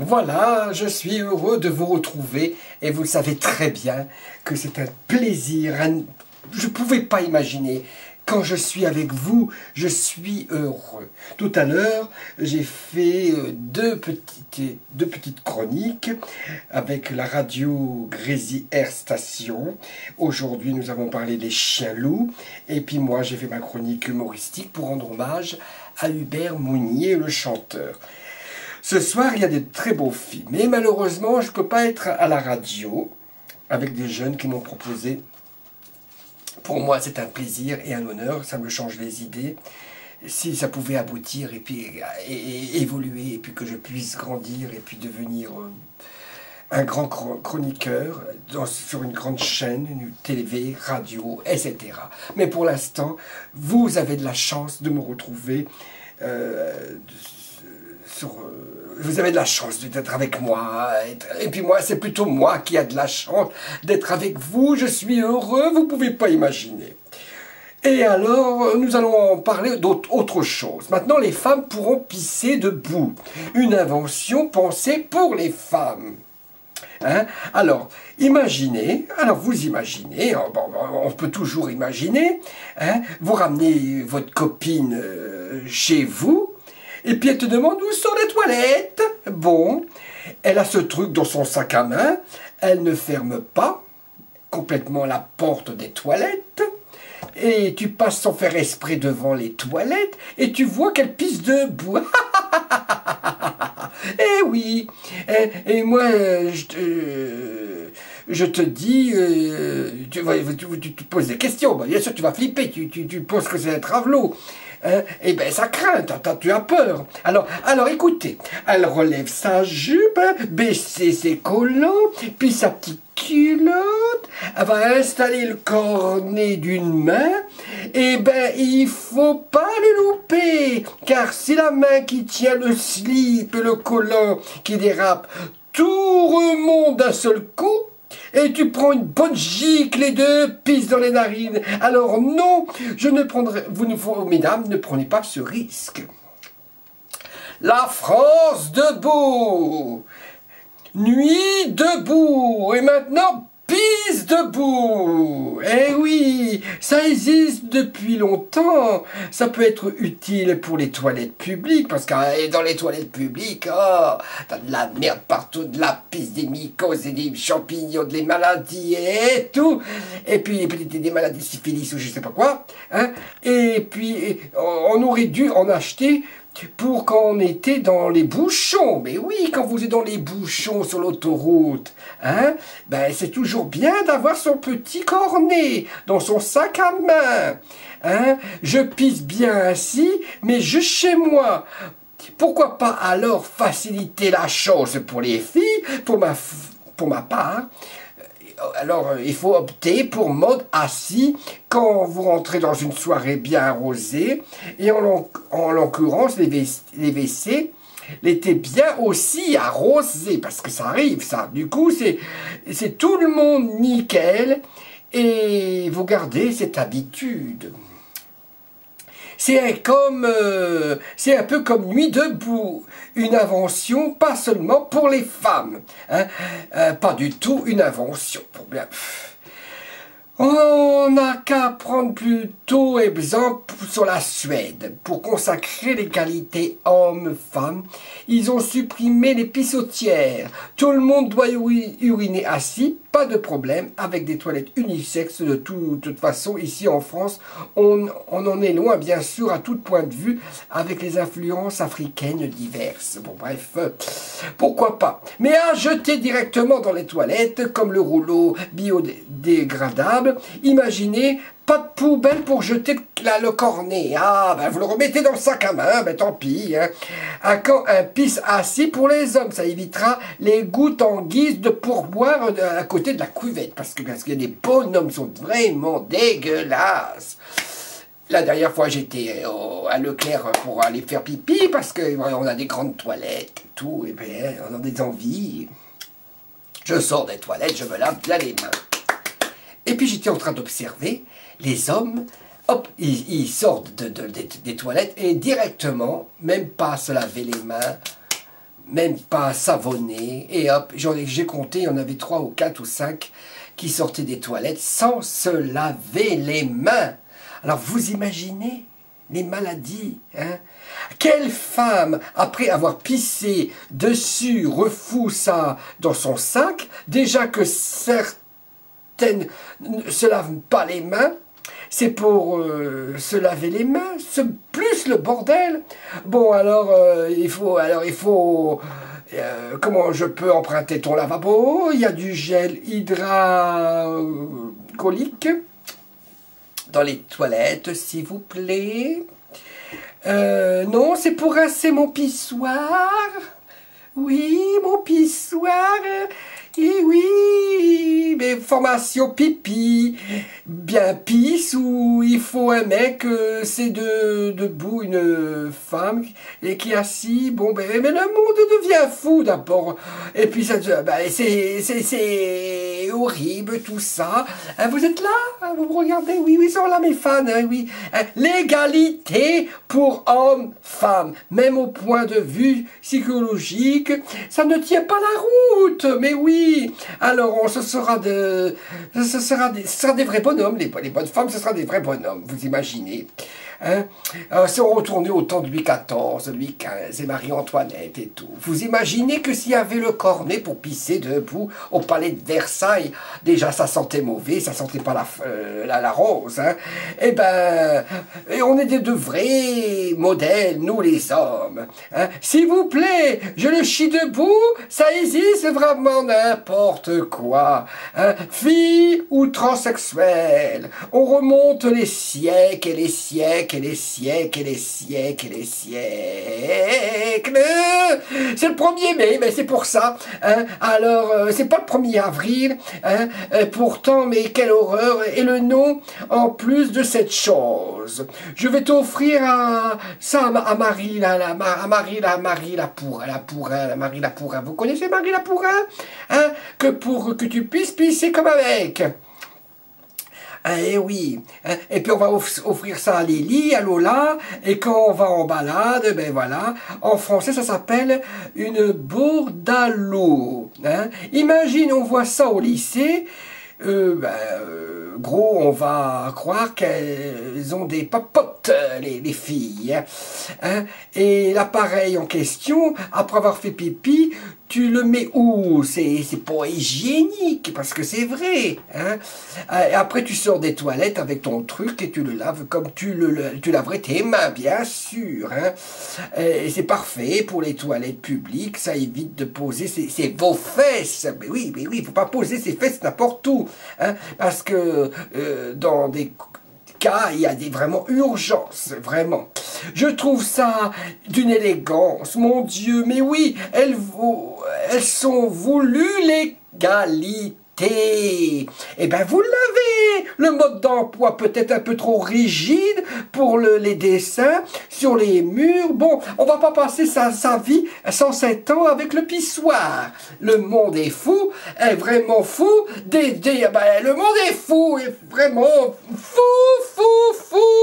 Voilà, je suis heureux de vous retrouver et vous le savez très bien que c'est un plaisir. Je ne pouvais pas imaginer. Quand je suis avec vous, je suis heureux. Tout à l'heure, j'ai fait deux petites chroniques avec la radio Grésy Air Station. Aujourd'hui, nous avons parlé des chiens loups. Et puis moi, j'ai fait ma chronique humoristique pour rendre hommage à Hubert Mounier, le chanteur. Ce soir, il y a de très beaux films. Mais malheureusement, je ne peux pas être à la radio avec des jeunes qui m'ont proposé. Pour moi, c'est un plaisir et un honneur. Ça me change les idées. Si ça pouvait aboutir et puis évoluer, et puis que je puisse grandir et puis devenir un grand chroniqueur sur une grande chaîne, une télé, radio, etc. Mais pour l'instant, vous avez de la chance de me retrouver vous avez de la chance d'être avec moi, et puis moi, c'est plutôt moi qui a de la chance d'être avec vous, je suis heureux, vous ne pouvez pas imaginer. Et alors, nous allons parler d'autre chose. Maintenant, les femmes pourront pisser debout. Une invention pensée pour les femmes. Hein? Alors, imaginez, vous imaginez, on peut toujours imaginer, hein, vous ramenez votre copine chez vous, et puis elle te demande où sont les toilettes. Bon, elle a ce truc dans son sac à main, elle ne ferme pas complètement la porte des toilettes, et tu passes sans faire exprès devant les toilettes, et tu vois qu'elle pisse debout. Eh oui, et moi, je te dis, tu te poses des questions, bien sûr tu vas flipper, tu penses que c'est un travelot. Hein? Eh bien, ça craint, tu as peur. Alors écoutez, elle relève sa jupe, baisser ses collants, puis sa petite culotte, elle va installer le cornet d'une main, eh ben, il faut pas le louper, car si la main qui tient le slip et le collant qui dérape, tout remonte d'un seul coup, et tu prends une bonne gicle et deux pisses dans les narines. Alors non, je ne prendrai, mesdames, ne prenez pas ce risque. La France debout, nuit debout, et maintenant pisse debout. Eh oui, ça existe depuis longtemps. Ça peut être utile pour les toilettes publiques, parce que dans les toilettes publiques, oh, t'as de la merde partout, de la pisse, des mycoses et des champignons, des maladies et tout. Et puis des maladies syphilis ou je sais pas quoi. Hein. Et puis on aurait dû en acheter pour quand on était dans les bouchons. Mais oui, quand vous êtes dans les bouchons sur l'autoroute, hein, ben c'est toujours bien d'avoir son petit cornet dans son sac à main. Hein. Je pisse bien ainsi, mais je chez moi. Pourquoi pas alors faciliter la chose pour les filles, pour ma part. Alors, il faut opter pour mode assis quand vous rentrez dans une soirée bien arrosée. Et en l'occurrence, les WC l'étaient bien aussi arrosés, parce que ça arrive, ça. Du coup, c'est tout le monde nickel, et vous gardez cette habitude. C'est un peu comme Nuit debout, une invention pas seulement pour les femmes, hein, pas du tout une invention. On n'a qu'à prendre plutôt exemple sur la Suède. Pour consacrer l'égalité hommes-femmes, ils ont supprimé les pissotières. Tout le monde doit uriner assis, pas de problème, avec des toilettes unisexes de toute façon. Ici en France, on en est loin, bien sûr, à tout point de vue, avec les influences africaines diverses. Bon, bref, pourquoi pas. Mais à jeter directement dans les toilettes, comme le rouleau biodégradable. Imaginez, pas de poubelle pour jeter le cornet. Ah, ben vous le remettez dans le sac à main, ben tant pis. Hein. Quand un pisse assis pour les hommes, ça évitera les gouttes en guise de pourboire à côté de la cuvette. Parce qu'il y a des bonhommes qui sont vraiment dégueulasses. La dernière fois, j'étais à Leclerc pour aller faire pipi, parce qu'on a des grandes toilettes et tout, et bien, on a des envies. Je sors des toilettes, je me lave bien les mains. Et puis j'étais en train d'observer les hommes, hop, ils sortent des toilettes et directement, même pas se laver les mains, même pas savonner, et hop, j'ai compté, il y en avait 3 ou 4 ou 5 qui sortaient des toilettes sans se laver les mains. Alors vous imaginez les maladies, hein? Quelle femme, après avoir pissé dessus, refoue ça dans son sac, déjà que certaines ne se lavent pas les mains, c'est pour se laver les mains, plus le bordel. Bon, alors, il faut comment je peux emprunter ton lavabo? Il y a du gel hydraulique dans les toilettes, s'il vous plaît. Non, c'est pour rincer mon pissoir. Oui, mon pissoir. Et oui, mais formation pipi, bien pisse, où il faut un mec, c'est debout une femme, et qui est assis, bon, mais le monde devient fou d'abord, et puis ça, c'est horrible tout ça. Vous êtes là? Vous me regardez? Oui, oui, sont là mes fans, hein, oui. L'égalité pour hommes, femmes, même au point de vue psychologique, ça ne tient pas la route, mais oui. Alors, ce sera des vrais bonhommes, les bonnes femmes, ce sera des vrais bonhommes, vous imaginez. Hein? Si on retournait au temps de Louis XIV, Louis XV et Marie-Antoinette et tout, vous imaginez que s'il y avait le cornet pour pisser debout au palais de Versailles, déjà ça sentait mauvais, ça sentait pas la rose, hein? Eh ben, et on est de vrais modèles, nous les hommes. Hein? S'il vous plaît, je le chie debout, ça existe vraiment n'importe quoi. Hein? Fille ou transsexuel, on remonte les siècles et les siècles et les siècles et les siècles et les siècles. C'est le 1er mai, mais c'est pour ça. Hein? Alors, c'est pas le 1er avril. Hein? Pourtant, mais quelle horreur. Et le nom, en plus de cette chose. Je vais t'offrir ça à Marie, Marie Lapourin. Vous connaissez Marie Lapourin? Hein? Pour que tu puisses pisser comme un mec. Eh oui, et puis on va offrir ça à Lily, à Lola, et quand on va en balade, ben voilà, en français ça s'appelle une bourdaloue. Hein. Imagine, on voit ça au lycée, gros, on va croire qu'elles ont des popotes, les filles. Hein. Et l'appareil en question, après avoir fait pipi, tu le mets où? C'est pas hygiénique, parce que c'est vrai. Hein. Et après, tu sors des toilettes avec ton truc et tu le laves comme tu laverais tes mains, bien sûr. Hein. Et c'est parfait pour les toilettes publiques, ça évite de poser vos fesses. Mais oui, il faut pas poser ses fesses n'importe où. Hein, parce que dans des cas, il y a vraiment urgence, vraiment. Je trouve ça d'une élégance, mon Dieu, mais oui, elles sont voulues l'égalité. Eh bien, vous l'avez, le mode d'emploi peut-être un peu trop rigide pour les dessins sur les murs. Bon, on va pas passer sa vie 107 ans avec le pissoir. Le monde est fou, est vraiment fou. Le monde est fou, est vraiment fou, fou, fou.